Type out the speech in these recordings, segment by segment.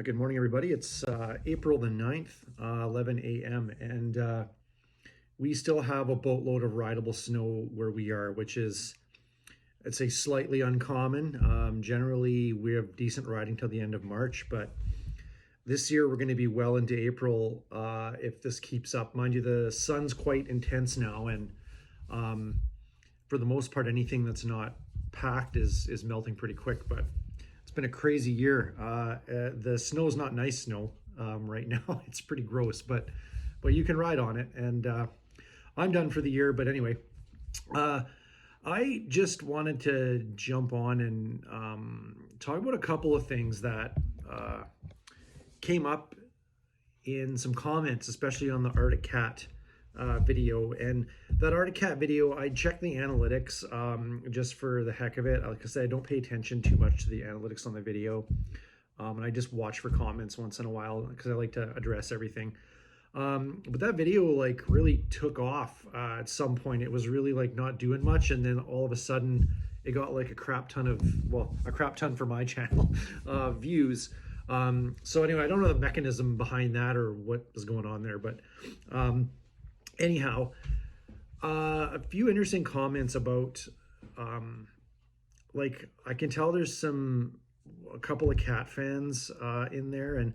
Good morning, everybody. It's April the 9th, 11 a.m., and we still have a boatload of rideable snow where we are, which is, I'd say, slightly uncommon. Generally, we have decent riding till the end of March, but this year we're going to be well into April if this keeps up. Mind you, the sun's quite intense now, and for the most part, anything that's not packed is melting pretty quick, but it's been a crazy year. The snow is not nice snow right now. It's pretty gross, but you can ride on it. And I'm done for the year. But anyway, I just wanted to jump on and talk about a couple of things that came up in some comments, especially on the Arctic Cat video. And that Arctic Cat video, I checked the analytics just for the heck of it. Like I said, I don't pay attention too much to the analytics on the video. And I just watch for comments once in a while because I like to address everything. But that video like really took off at some point. It was really like not doing much. And then all of a sudden it got like a crap ton for my channel views. So anyway, I don't know the mechanism behind that or what was going on there, but anyhow, a few interesting comments about, like, I can tell there's a couple of cat fans in there, and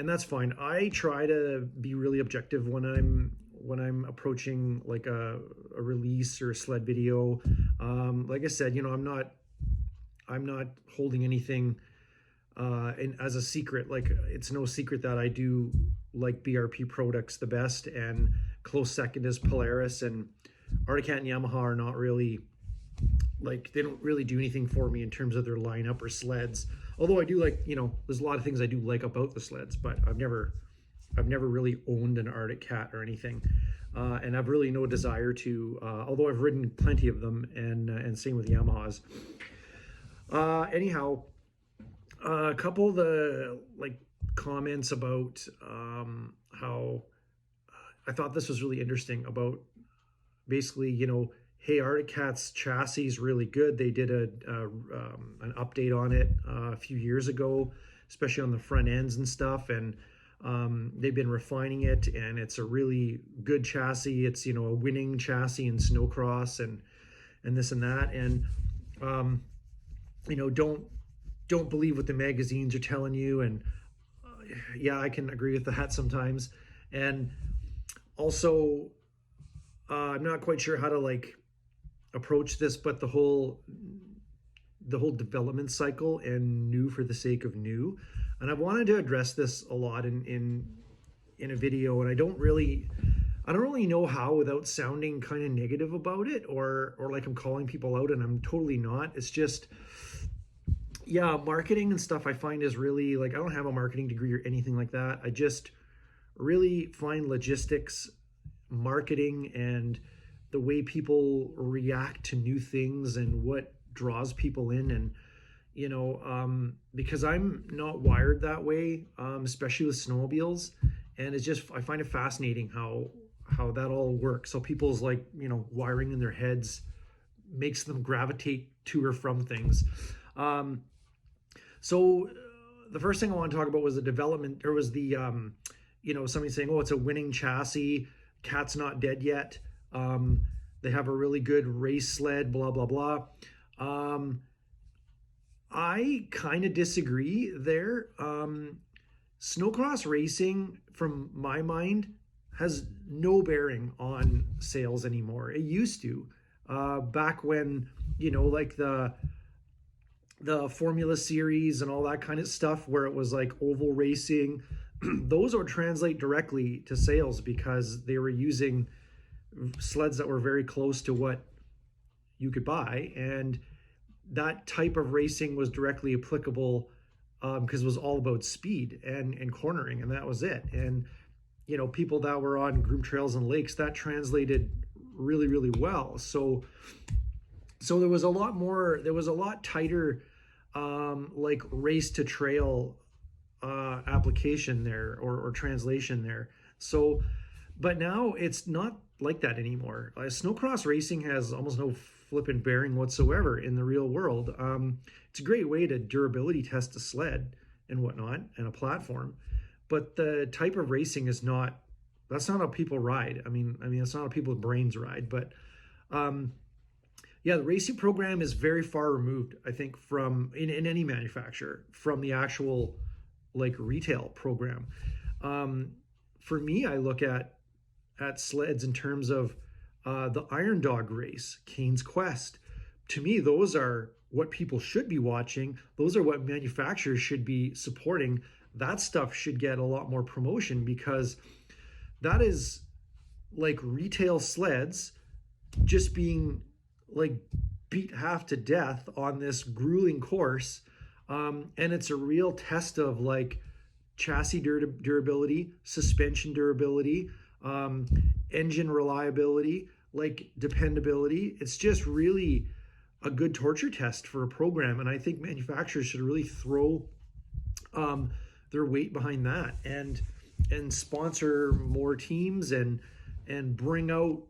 that's fine. I try to be really objective when I'm approaching like a release or a sled video. Like I said, I'm not holding anything as a secret. Like, it's no secret that I do like BRP products the best, and close second is Polaris, and Arctic Cat and Yamaha are not really, like, they don't really do anything for me in terms of their lineup or sleds. Although I do like, there's a lot of things I do like about the sleds, but I've never really owned an Arctic Cat or anything, and I've really no desire to. Although I've ridden plenty of them, and same with Yamahas. Anyhow, a couple of the comments about how I thought this was really interesting about basically, hey, Arctic Cat's chassis is really good. They did an update on it a few years ago, especially on the front ends and stuff, and they've been refining it, and it's a really good chassis. It's a winning chassis in snowcross and this and that, and don't believe what the magazines are telling you. And yeah, I can agree with that sometimes. And also, I'm not quite sure how to approach this, but the whole development cycle and new for the sake of new. And I've wanted to address this a lot in a video, and I don't really know how without sounding kind of negative about it or like I'm calling people out, and I'm totally not. It's just, yeah, marketing and stuff I find is really, I don't have a marketing degree or anything like that. I just really find logistics, marketing, and the way people react to new things and what draws people in. And, because I'm not wired that way, especially with snowmobiles. And it's just, I find it fascinating how that all works. So people's wiring in their heads makes them gravitate to or from things. So the first thing I want to talk about was the development, or was the, somebody saying, oh, it's a winning chassis. Cat's not dead yet. They have a really good race sled, blah, blah, blah. I kind of disagree there. Snowcross racing, from my mind, has no bearing on sales anymore. It used to, back when, the Formula Series and all that kind of stuff, where it was like oval racing, those would translate directly to sales because they were using sleds that were very close to what you could buy, and that type of racing was directly applicable because it was all about speed and cornering, and that was it. And people that were on groom trails and lakes, that translated really, really well. So there was a lot tighter race to trail application there, or translation there. So, but now it's not like that anymore. Snowcross racing has almost no flipping bearing whatsoever in the real world. It's a great way to durability test a sled. and whatnot and a platform. But the type of racing is not, that's not how people ride. I mean, that's not how people with brains ride. But um, yeah, the racing program is very far removed, I think, from in any manufacturer from the actual like retail program. Um, for me, I look at sleds in terms of the Iron Dog race, Kane's Quest. To me, those are what people should be watching. Those are what manufacturers should be supporting. That stuff should get a lot more promotion because that is like retail sleds just being like beat half to death on this grueling course. And it's a real test of like chassis durability, suspension durability, um, engine reliability, like dependability. It's just really a good torture test for a program. And I think manufacturers should really throw um, their weight behind that and sponsor more teams and bring out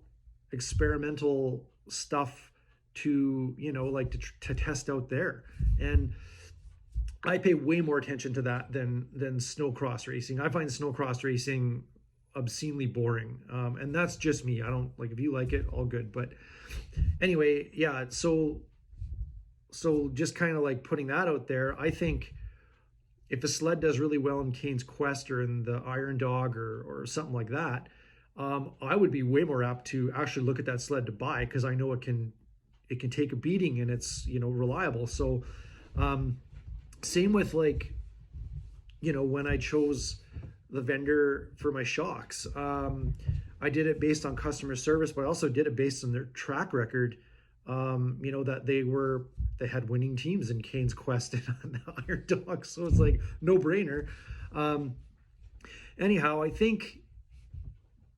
experimental stuff to like to test out there. And I pay way more attention to that than snowcross racing. I find snowcross racing obscenely boring, and that's just me. I don't like, if you like it, all good. But anyway, yeah. So just kind of like putting that out there. I think if a sled does really well in Kane's Quest or in the Iron Dog or something like that, I would be way more apt to actually look at that sled to buy because I know it can take a beating and it's reliable. So same with like when I chose the vendor for my shocks, I did it based on customer service, but I also did it based on their track record. That they had winning teams in Kane's Quest and on the Iron Dog, so it's like no brainer. Um, Anyhow, I think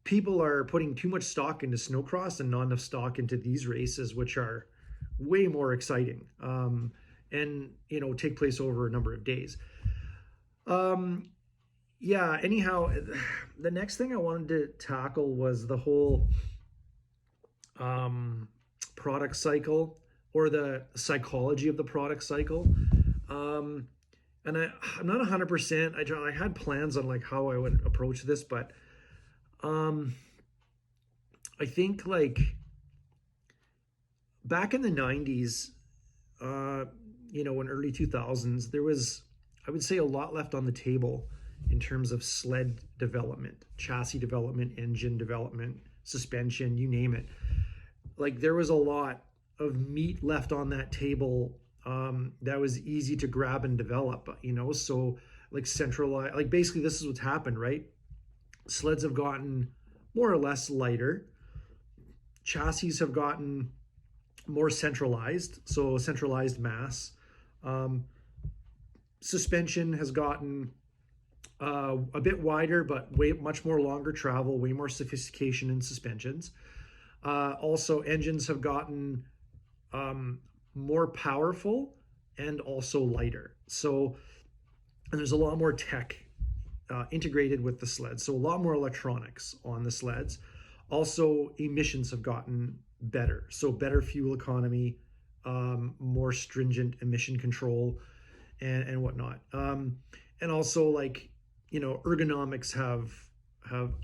people are putting too much stock into snowcross and not enough stock into these races, which are way more exciting, and take place over a number of days. Um, yeah. Anyhow, the next thing I wanted to tackle was the whole um, product cycle or the psychology of the product cycle. Um, and I'm not 100%. I had plans on like how I would approach this, but um, I think like back in the 90s, in early 2000s, there was, I would say, a lot left on the table in terms of sled development, chassis development, engine development, suspension, you name it. Like there was a lot of meat left on that table that was easy to grab and develop, so like centralized, like basically this is what's happened, right? Sleds have gotten more or less lighter, chassis have gotten more centralized, so centralized mass. Um, Suspension has gotten a bit wider, but way much more longer travel, way more sophistication in suspensions. Also, engines have gotten more powerful and also lighter. So, and there's a lot more tech integrated with the sleds. So, a lot more electronics on the sleds. Also, emissions have gotten better. So, better fuel economy, more stringent emission control, and whatnot. And also, like, ergonomics have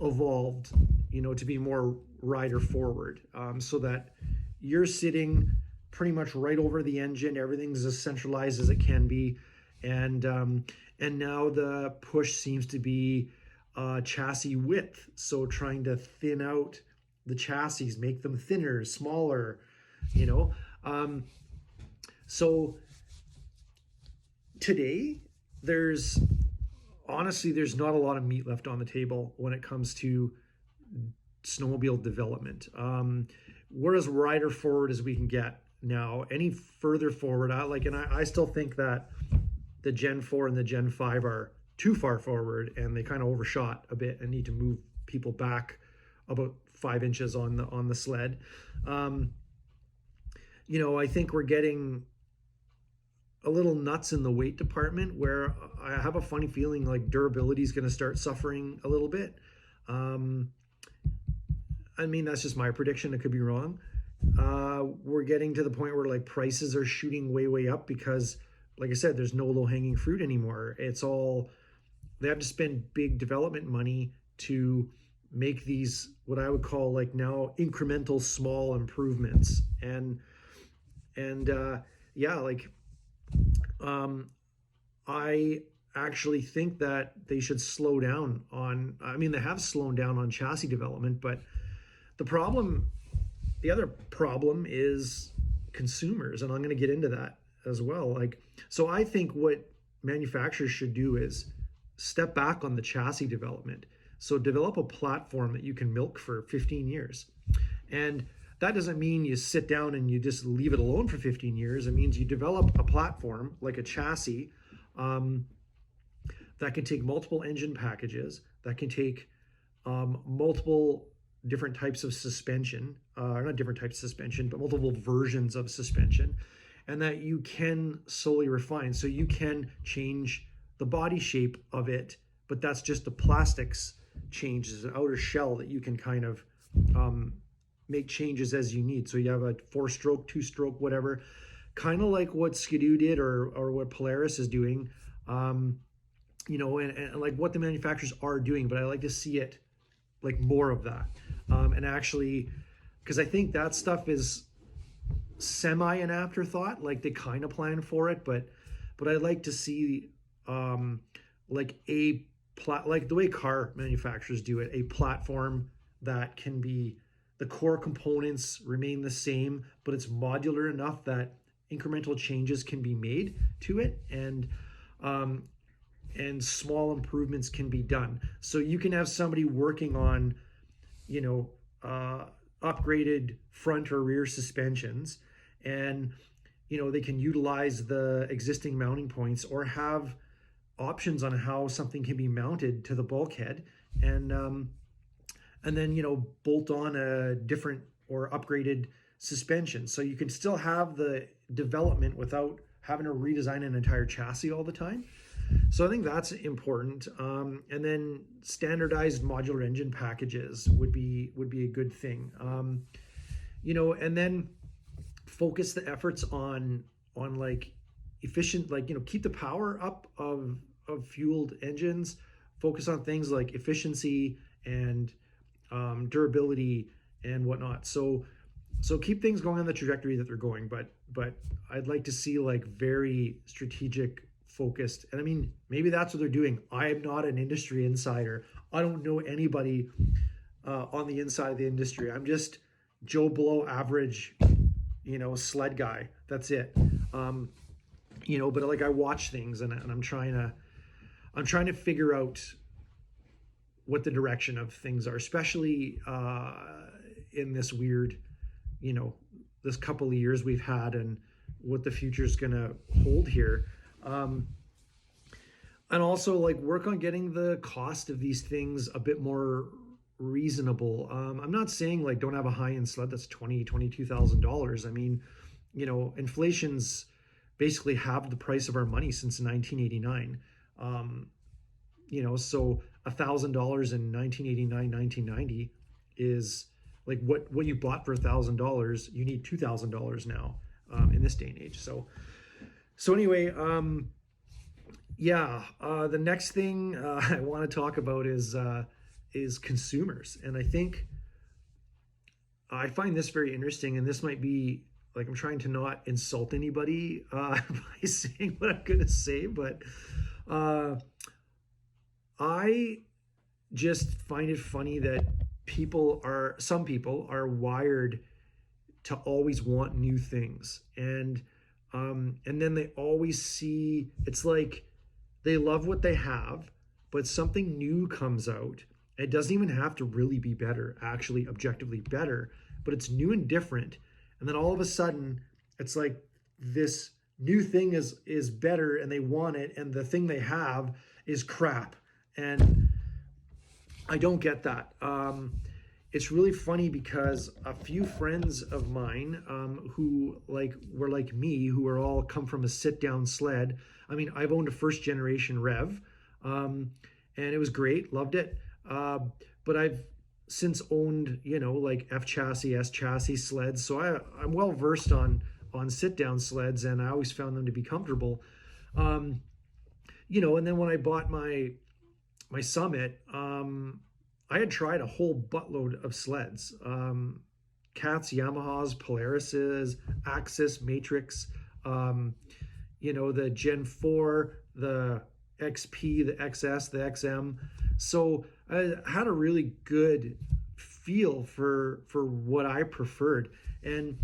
evolved, to be more rider forward, so that you're sitting pretty much right over the engine. Everything's as centralized as it can be, and now the push seems to be chassis width. So trying to thin out the chassis, make them thinner, smaller, you know. So today, there's not a lot of meat left on the table when it comes to snowmobile development. We're as rider forward as we can get now. Any further forward, I still think that the Gen 4 and the Gen 5 are too far forward, and they kind of overshot a bit and need to move people back about 5 inches on the sled. I think we're getting a little nuts in the weight department, where I have a funny feeling like durability is going to start suffering a little bit. That's just my prediction. It could be wrong. We're getting to the point where like prices are shooting way up because like I said, there's no low hanging fruit anymore. It's all, they have to spend big development money to make these, what I would call like now incremental small improvements. And yeah, like um, I actually think that they should slow down on, I mean, they have slowed down on chassis development, but the problem, the other problem is consumers. And I'm going to get into that as well. Like, so I think what manufacturers should do is step back on the chassis development. So develop a platform that you can milk for 15 years. And that doesn't mean you sit down and you just leave it alone for 15 years. It means you develop a platform like a chassis um, that can take multiple engine packages, that can take multiple different types of suspension, or not different types of suspension, but multiple versions of suspension, and that you can slowly refine. So you can change the body shape of it, but that's just the plastics changes, an outer shell that you can kind of make changes as you need. So you have a 4-stroke, 2-stroke, whatever, kind of like what Skidoo did or what Polaris is doing, and like what the manufacturers are doing. But I like to see it like more of that. And actually, because I think that stuff is semi an afterthought, like they kind of plan for it, but I'd like to see like like the way car manufacturers do it, a platform that can be, the core components remain the same, but it's modular enough that incremental changes can be made to it, and small improvements can be done. So you can have somebody working on, upgraded front or rear suspensions, and they can utilize the existing mounting points or have options on how something can be mounted to the bulkhead, and then bolt on a different or upgraded suspension, so you can still have the development without having to redesign an entire chassis all the time. So I think that's important. And then standardized modular engine packages would be a good thing. And then focus the efforts on like efficient, like keep the power up of fueled engines. Focus on things like efficiency and durability and whatnot. So keep things going on the trajectory that they're going. But I'd like to see like very strategic focused. And I mean, maybe that's what they're doing. I am not an industry insider. I don't know anybody on the inside of the industry. I'm just Joe Blow average, sled guy. That's it. But like I watch things and I'm trying to figure out what the direction of things are, especially in this weird, this couple of years we've had and what the future is going to hold here. And also like work on getting the cost of these things a bit more reasonable. I'm not saying like don't have a high-end sled that's $22,000. I mean, inflation's basically halved the price of our money since 1989. So $1,000 in 1989, 1990 is like what you bought for $1,000, you need $2,000 now in this day and age. So anyway, the next thing I want to talk about is consumers. And I think I find this very interesting, and this might be like, I'm trying to not insult anybody by saying what I'm going to say, but I just find it funny that some people are wired to always want new things. And then they always see, it's like they love what they have, but something new comes out. It doesn't even have to really be better, actually objectively better, but it's new and different. And then all of a sudden, it's like this new thing is better and they want it, and the thing they have is crap. And I don't get that. It's really funny because a few friends of mine who were like me, who are all come from a sit-down sled. I mean, I've owned a first-generation Rev, and it was great, loved it. But I've since owned, like F chassis, S chassis sleds, so I'm well versed on sit-down sleds, and I always found them to be comfortable. Um, and then when I bought my Summit, I had tried a whole buttload of sleds. Cats, Yamahas, Polarises, Axis, Matrix, um, the Gen 4, the XP, the XS, the XM. So I had a really good feel for what I preferred. And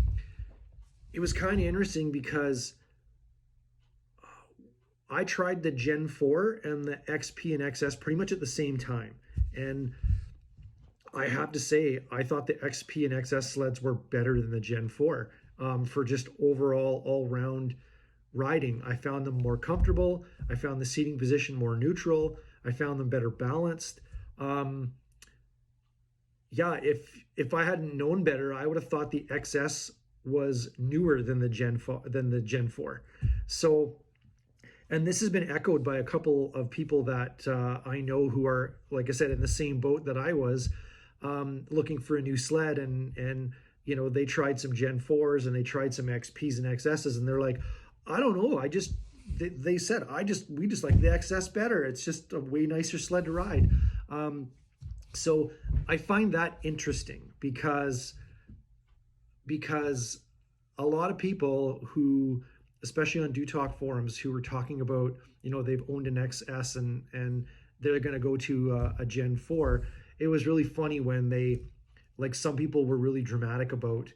it was kind of interesting because I tried the Gen 4 and the XP and XS pretty much at the same time. And I have to say, I thought the XP and XS sleds were better than the Gen 4 for just overall, all round riding. I found them more comfortable. I found the seating position more neutral. I found them better balanced. Um, yeah, if I hadn't known better, I would have thought the XS was newer than the Gen 4. So, and this has been echoed by a couple of people that I know who are, like I said, in the same boat that I was, looking for a new sled, and they tried some Gen 4s and they tried some XPs and XSs, and they're like, I don't know, they said we just like the XS better. It's just a way nicer sled to ride. So I find that interesting because a lot of people who, especially on Do Talk forums, who were talking about, they've owned an XS and they're going to go to a Gen 4. It was really funny when like some people were really dramatic about,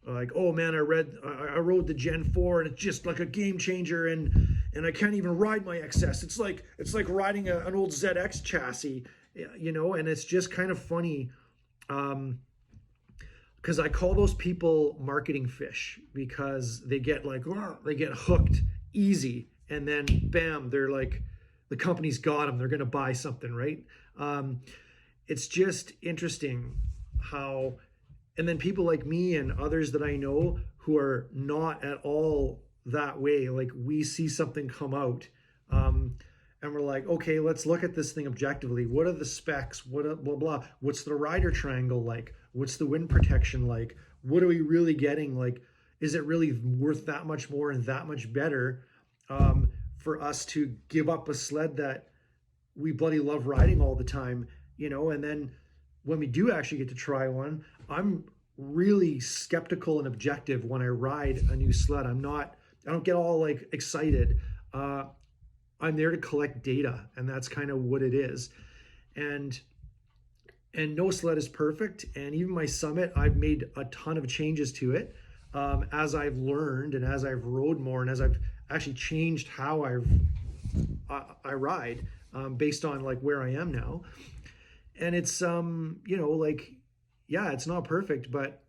like, oh man, I rode the Gen 4 and it's just like a game changer, and I can't even ride my XS. It's like riding an old ZX chassis, and it's just kind of funny. Because I call those people marketing fish, because they get hooked easy, and then bam, they're like, the company's got them. They're going to buy something, right? It's just interesting how, and then people like me and others that I know who are not at all that way, like we see something come out, and we're like, okay, let's look at this thing objectively. What are the specs? What blah blah? What's the rider triangle like? What's the wind protection like? What are we really getting? Like, is it really worth that much more and that much better for us to give up a sled that we bloody love riding all the time? And then when we do actually get to try one, I'm really skeptical and objective when I ride a new sled. I don't get all like excited. I'm there to collect data, and that's kind of what it is. And no sled is perfect. And even my Summit, I've made a ton of changes to it as I've learned and as I've rode more and as I've actually changed how I ride based on like where I am now. And it's like, yeah, it's not perfect, but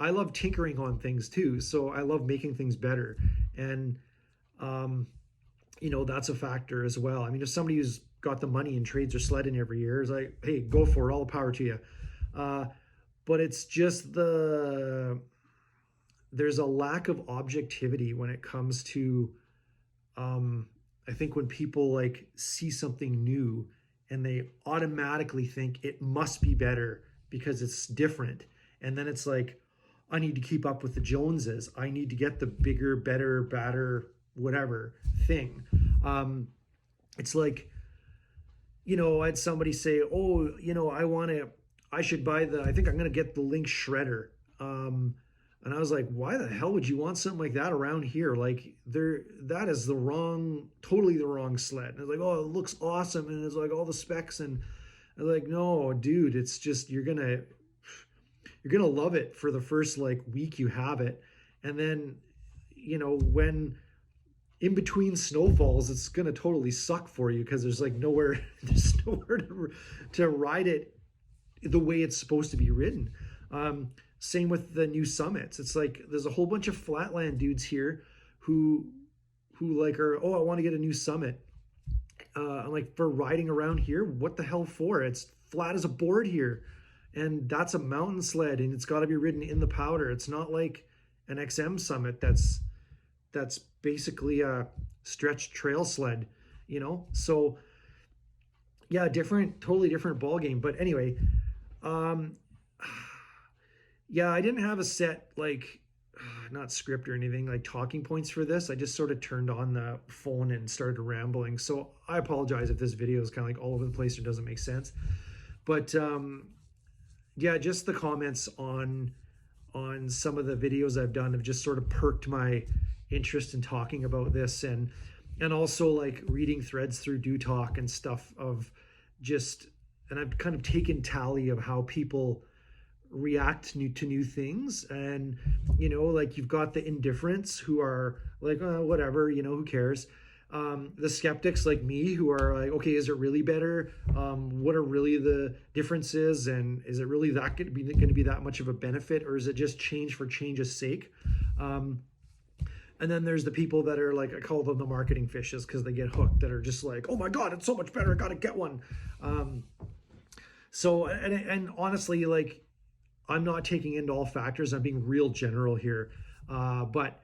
I love tinkering on things too. So I love making things better. And that's a factor as well. I mean, if somebody who's got the money and trades their sled in every year is like, hey, go for it, all the power to you. But it's just there's a lack of objectivity when it comes to, I think when people like see something new and they automatically think it must be better because it's different. And then it's like, I need to keep up with the Joneses. I need to get the bigger, better, badder, whatever thing. It's like, I had somebody say, oh, I should buy I think I'm going to get the Link Shredder. And I was like, why the hell would you want something like that around here? Like that is totally the wrong sled. And I was like, oh, it looks awesome. And it's like all the specs, and I was like, no, dude, it's just, you're going to love it for the first like week you have it. And then, when in between snowfalls, it's going to totally suck for you because there's nowhere to ride it the way it's supposed to be ridden. Same with the new Summits. It's like there's a whole bunch of flatland dudes here who like are, oh, I want to get a new Summit. I'm like, for riding around here, what the hell for? It's flat as a board here, and that's a mountain sled, and it's got to be ridden in the powder. It's not like an XM Summit that's basically a stretched trail sled, So yeah, totally different ball game. But anyway, yeah, I didn't have a set like not script or anything, like talking points for this. I just sort of turned on the phone and started rambling. So I apologize if this video is kind of like all over the place or doesn't make sense. But yeah, just the comments on some of the videos I've done have just sort of perked my interest in talking about this, and also like reading threads through Do Talk and stuff of just, and I've kind of taken tally of how people react to new things. And like you've got the indifferents who are like, oh, whatever, who cares. The skeptics like me who are like, okay, is it really better? What are really the differences, and is it really that going to be that much of a benefit, or is it just change for change's sake? And then there's the people that are like, I call them the marketing fishes because they get hooked, that are just like, oh my god, it's so much better, I gotta get one. So and honestly, like, I'm not taking into all factors, I'm being real general here. But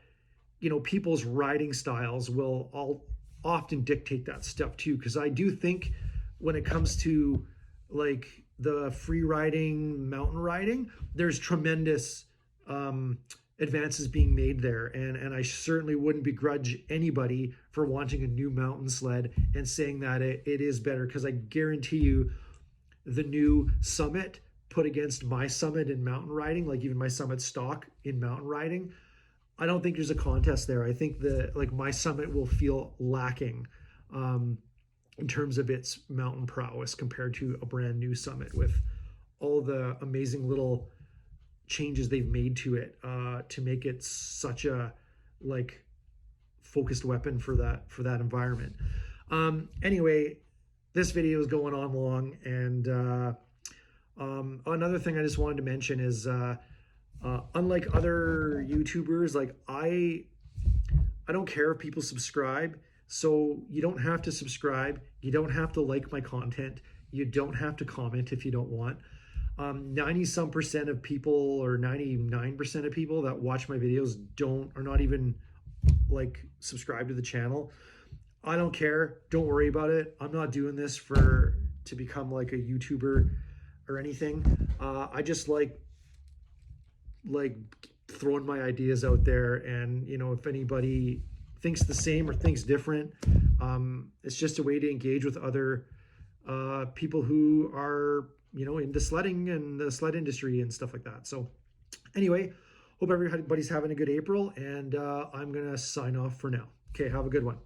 people's riding styles will all often dictate that stuff too, because I do think when it comes to like the free riding, mountain riding, there's tremendous advances being made there, and I certainly wouldn't begrudge anybody for wanting a new mountain sled and saying that it is better, because I guarantee you the new Summit put against my Summit in mountain riding, like even my Summit stock in mountain riding, I don't think there's a contest there. I think like my Summit will feel lacking in terms of its mountain prowess compared to a brand new Summit with all the amazing little changes they've made to it to make it such a like focused weapon for that environment. Anyway, this video is going on long, and another thing I just wanted to mention is unlike other YouTubers, like I don't care if people subscribe. So you don't have to subscribe. You don't have to like my content. You don't have to comment if you don't want. 90% of people, or 99% of people that watch my videos are not even like subscribe to the channel. I don't care. Don't worry about it. I'm not doing this to become like a YouTuber or anything. I just like throwing my ideas out there, and if anybody thinks the same or thinks different, it's just a way to engage with other people who are into sledding and the sled industry and stuff like that. So anyway, hope everybody's having a good April, and I'm gonna sign off for now. Okay, have a good one.